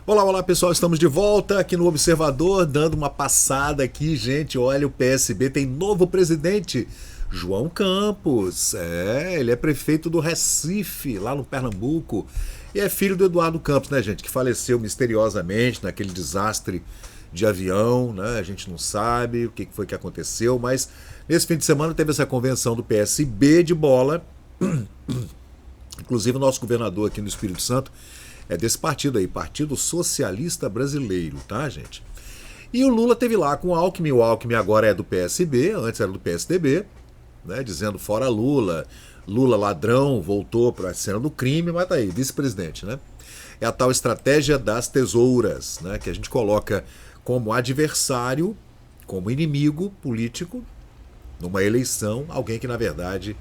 Olá, olá pessoal, estamos de volta aqui no Observador, dando uma passada aqui, gente. Olha, o PSB tem novo presidente, João Campos. Ele é prefeito do Recife, lá no Pernambuco. E é filho do Eduardo Campos, né, gente, que faleceu misteriosamente naquele desastre de avião, né? A gente não sabe o que foi que aconteceu, mas nesse fim de semana teve essa convenção do PSB de bola. Inclusive o nosso governador aqui no Espírito Santo é desse partido aí, Partido Socialista Brasileiro, tá, gente? E o Lula teve lá com o Alckmin agora é do PSB, antes era do PSDB, né, dizendo fora Lula, Lula ladrão, voltou para a cena do crime, mas tá aí, vice-presidente, né? É a tal estratégia das tesouras, né, que a gente coloca como adversário, como inimigo político, numa eleição, alguém que na verdade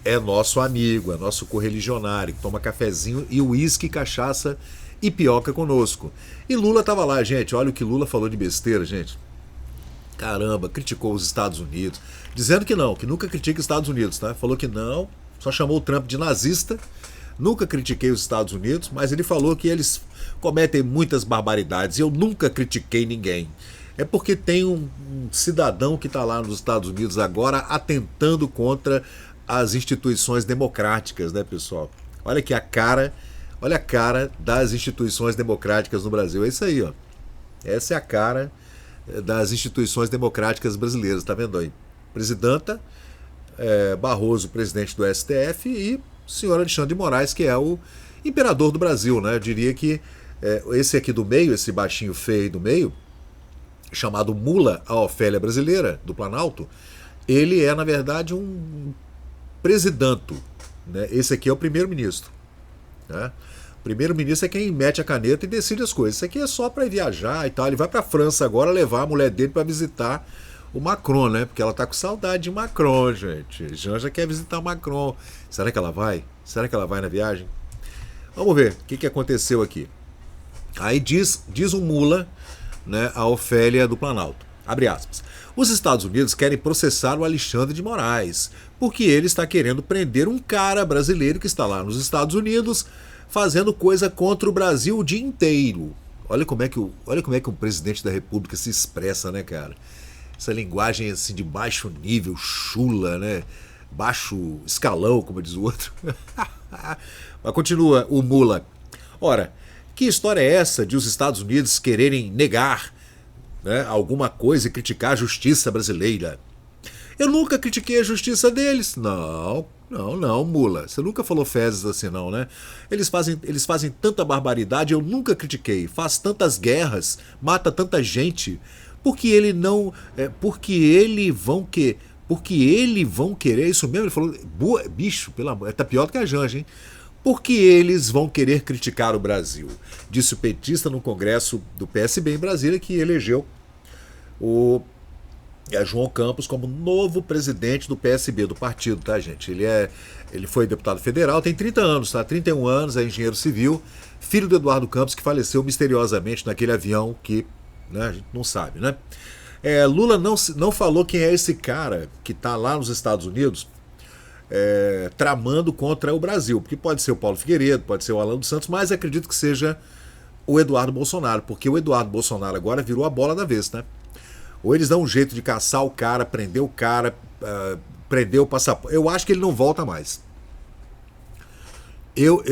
é nosso amigo, é nosso correligionário, que toma cafezinho e uísque, cachaça e pioca conosco. E Lula tava lá, gente. Olha o que Lula falou de besteira, gente. Caramba, criticou os Estados Unidos. Dizendo que não, que nunca critica os Estados Unidos, tá? Falou que não, só chamou o Trump de nazista. Nunca critiquei os Estados Unidos, mas ele falou que eles cometem muitas barbaridades e eu nunca critiquei ninguém. É porque tem um cidadão que está lá nos Estados Unidos agora atentando contra as instituições democráticas, né, pessoal? Olha a cara das instituições democráticas no Brasil. É isso aí, ó. Essa é a cara das instituições democráticas brasileiras, tá vendo aí? Presidenta, Barroso, presidente do STF, e o senhor Alexandre de Moraes, que é o imperador do Brasil, né? Eu diria que esse aqui do meio, esse baixinho feio do meio, chamado Mula, a Ofélia brasileira, do Planalto, ele é, na verdade, um presidente, né? Esse aqui é o primeiro-ministro, né? O primeiro-ministro é quem mete a caneta e decide as coisas. Isso aqui é só para viajar e tal. Ele vai para a França agora levar a mulher dele para visitar o Macron, né? Porque ela tá com saudade de Macron, gente. Janja quer visitar o Macron. Será que ela vai? Será que ela vai na viagem? Vamos ver o que aconteceu aqui. Aí diz o Mula, né, a Ofélia do Planalto. Abre aspas. Os Estados Unidos querem processar o Alexandre de Moraes, porque ele está querendo prender um cara brasileiro que está lá nos Estados Unidos fazendo coisa contra o Brasil o dia inteiro. Olha como é que um presidente da República se expressa, né, cara? Essa linguagem assim de baixo nível, chula, né? Baixo escalão, como diz o outro. Mas continua o Mula. Ora, que história é essa de os Estados Unidos quererem negar, né, alguma coisa e criticar a justiça brasileira? Eu nunca critiquei a justiça deles. Não, Mula. Você nunca falou fezes assim, não, né? Eles fazem tanta barbaridade, eu nunca critiquei. Faz tantas guerras, mata tanta gente. Porque ele não. Porque eles vão querer. Isso mesmo? Ele falou. Bicho, pelo amor. Tá pior do que a Janja, hein? Porque eles vão querer criticar o Brasil. Disse o petista no Congresso do PSB em Brasília, que elegeu o João Campos como novo presidente do PSB, do partido, tá, gente? Ele foi deputado federal, tem 30 anos, tá? 31 anos, é engenheiro civil, filho do Eduardo Campos, que faleceu misteriosamente naquele avião que, né, a gente não sabe, né? Lula não falou quem é esse cara que tá lá nos Estados Unidos tramando contra o Brasil, porque pode ser o Paulo Figueiredo, pode ser o Alan dos Santos, mas acredito que seja o Eduardo Bolsonaro, porque o Eduardo Bolsonaro agora virou a bola da vez, né? Ou eles dão um jeito de caçar o cara, prender o cara, prender o passaporte. Eu acho que ele não volta mais. Eu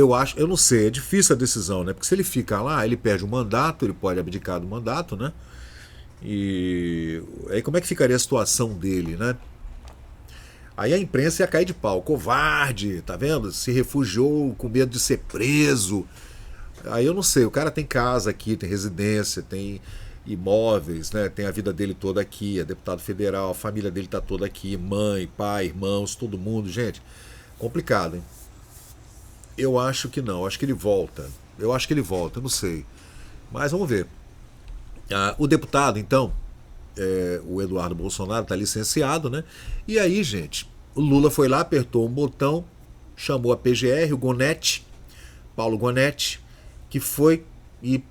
não sei, é difícil a decisão, né? Porque se ele ficar lá, ele perde o mandato, ele pode abdicar do mandato, né? E aí como é que ficaria a situação dele, né? Aí a imprensa ia cair de pau. Covarde, tá vendo? Se refugiou com medo de ser preso. Aí eu não sei, o cara tem casa aqui, tem residência, tem imóveis, né? Tem a vida dele toda aqui, é deputado federal, a família dele tá toda aqui, mãe, pai, irmãos, todo mundo, gente. Complicado, hein? Eu acho que não, acho que ele volta. Eu não sei. Mas vamos ver. O deputado, então, o Eduardo Bolsonaro, está licenciado, né? E aí, gente, o Lula foi lá, apertou um botão, chamou a PGR, o Gonetti, Paulo Gonetti, que foi e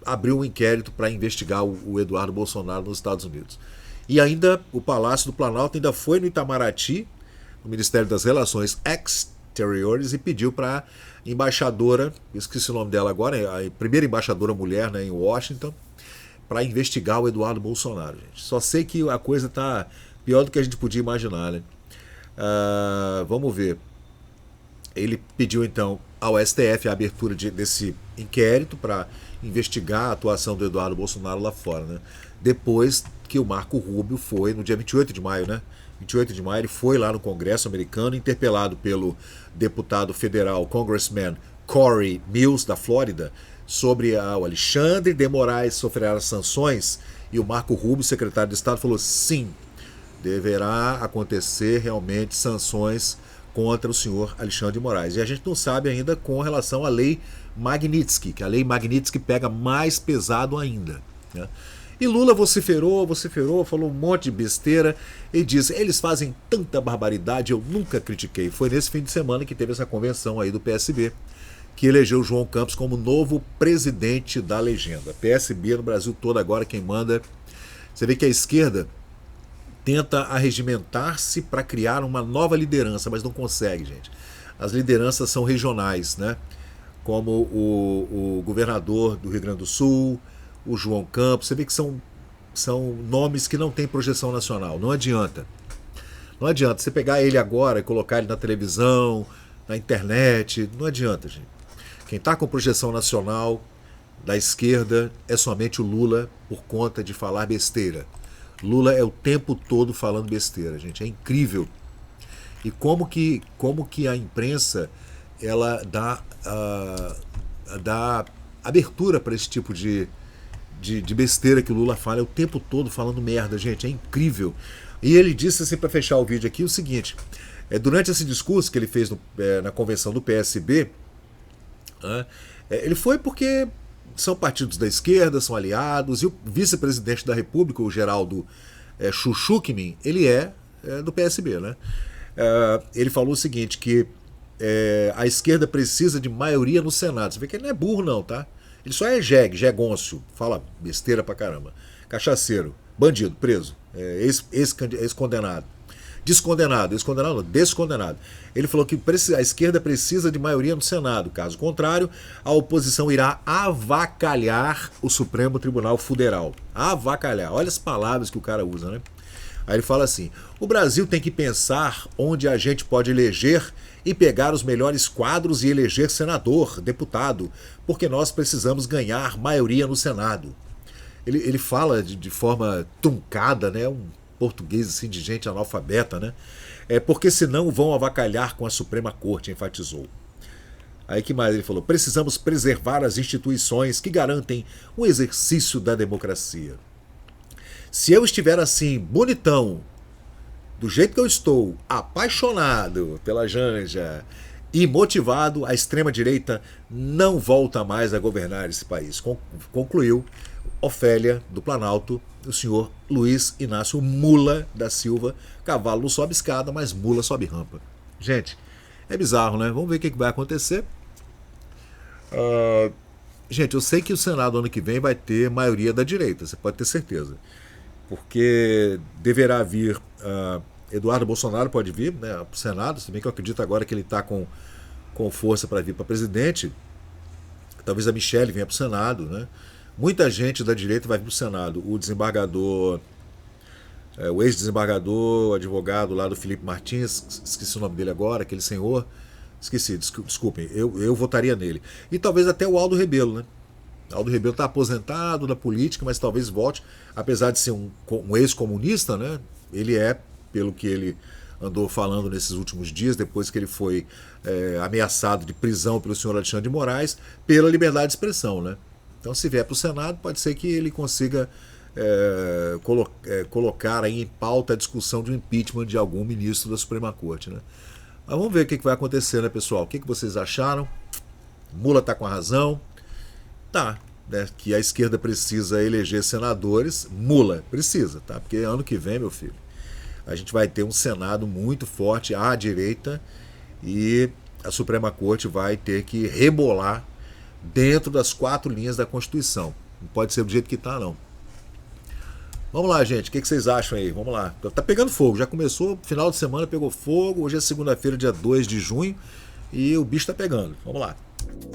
abriu um inquérito para investigar o Eduardo Bolsonaro nos Estados Unidos. E ainda o Palácio do Planalto ainda foi no Itamaraty, no Ministério das Relações Exteriores, e pediu para embaixadora, esqueci o nome dela agora, a primeira embaixadora mulher, né, em Washington, para investigar o Eduardo Bolsonaro, gente. Só sei que a coisa tá pior do que a gente podia imaginar, né? Vamos ver. Ele pediu então ao STF a abertura desse inquérito para investigar a atuação do Eduardo Bolsonaro lá fora, né? Depois que o Marco Rubio foi, no dia 28 de maio, né? 28 de maio, ele foi lá no Congresso americano, interpelado pelo deputado federal, Congressman Corey Mills, da Flórida, sobre o Alexandre de Moraes sofrerá sanções, e o Marco Rubio, secretário de Estado, falou sim, deverá acontecer realmente sanções contra o senhor Alexandre de Moraes. E a gente não sabe ainda com relação à lei Magnitsky, que a lei Magnitsky pega mais pesado ainda, né? E Lula vociferou, falou um monte de besteira e disse, eles fazem tanta barbaridade, eu nunca critiquei. Foi nesse fim de semana que teve essa convenção aí do PSB, que elegeu João Campos como novo presidente da legenda. PSB no Brasil todo agora, quem manda. Você vê que a esquerda tenta arregimentar-se para criar uma nova liderança, mas não consegue, gente. As lideranças são regionais, né? Como o governador do Rio Grande do Sul, o João Campos. Você vê que são nomes que não têm projeção nacional. Não adianta. Não adianta você pegar ele agora e colocar ele na televisão, na internet. Não adianta, gente. Quem está com projeção nacional da esquerda é somente o Lula, por conta de falar besteira. Lula é o tempo todo falando besteira, gente. É incrível. E como que a imprensa ela dá abertura para esse tipo de besteira que o Lula fala, é o tempo todo falando merda, gente. É incrível. E ele disse, assim, para fechar o vídeo aqui, o seguinte: durante esse discurso que ele fez na convenção do PSB, ele foi porque são partidos da esquerda, são aliados, e o vice-presidente da República, o Geraldo Chuchukinin, ele é do PSB, né? Ele falou o seguinte, que a esquerda precisa de maioria no Senado. Você vê que ele não é burro não, tá? Ele só é jegôncio, fala besteira pra caramba. Cachaceiro, bandido, preso, ex-condenado. Descondenado. Ele falou que a esquerda precisa de maioria no Senado. Caso contrário, a oposição irá avacalhar o Supremo Tribunal Federal. Avacalhar. Olha as palavras que o cara usa, né? Aí ele fala assim: o Brasil tem que pensar onde a gente pode eleger e pegar os melhores quadros e eleger senador, deputado, porque nós precisamos ganhar maioria no Senado. Ele fala de forma truncada, né? Um português assim de gente analfabeta, né? Porque senão vão avacalhar com a Suprema Corte, enfatizou. Aí que mais ele falou? Precisamos preservar as instituições que garantem o exercício da democracia. Se eu estiver assim, bonitão, do jeito que eu estou, apaixonado pela Janja e motivado, a extrema-direita não volta mais a governar esse país. Concluiu Ofélia do Planalto, o senhor Luiz Inácio Mula da Silva. Cavalo não sobe escada, mas mula sobe rampa. Gente, é bizarro, né? Vamos ver o que vai acontecer. Gente, eu sei que o Senado ano que vem vai ter maioria da direita, você pode ter certeza. Porque deverá vir, Eduardo Bolsonaro pode vir, né, para o Senado, se bem que eu acredito agora que ele está com força para vir para presidente. Talvez a Michelle venha para o Senado, né? Muita gente da direita vai vir para o Senado. O desembargador, o ex-desembargador, advogado lá do Felipe Martins, esqueci o nome dele agora, aquele senhor, esqueci, desculpem, eu votaria nele. E talvez até o Aldo Rebelo, né? Aldo Rebelo está aposentado da política, mas talvez volte, apesar de ser um ex-comunista, né? Ele é, pelo que ele andou falando nesses últimos dias, depois que ele foi ameaçado de prisão pelo senhor Alexandre de Moraes, pela liberdade de expressão, né? Então, se vier para o Senado, pode ser que ele consiga colocar aí em pauta a discussão de um impeachment de algum ministro da Suprema Corte, né? Mas vamos ver o que vai acontecer, né, pessoal? O que vocês acharam? Mula está com a razão. Tá, né? Que a esquerda precisa eleger senadores. Mula, precisa, tá? Porque ano que vem, meu filho, a gente vai ter um Senado muito forte à direita e a Suprema Corte vai ter que rebolar dentro das 4 linhas da Constituição. Não pode ser do jeito que está, não. Vamos lá, gente. O que vocês acham aí? Vamos lá. Tá pegando fogo. Já começou, final de semana pegou fogo. Hoje é segunda-feira, dia 2 de junho. e o bicho tá pegando. Vamos lá.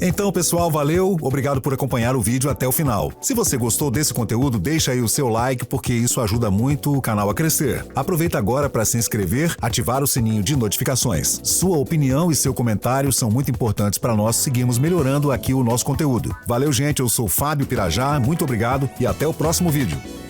Então, pessoal, valeu, obrigado por acompanhar o vídeo até o final. Se você gostou desse conteúdo, deixa aí o seu like, porque isso ajuda muito o canal a crescer. Aproveita agora para se inscrever, ativar o sininho de notificações. Sua opinião e seu comentário são muito importantes para nós seguirmos melhorando aqui o nosso conteúdo. Valeu, gente, eu sou Fábio Pirajá, muito obrigado e até o próximo vídeo.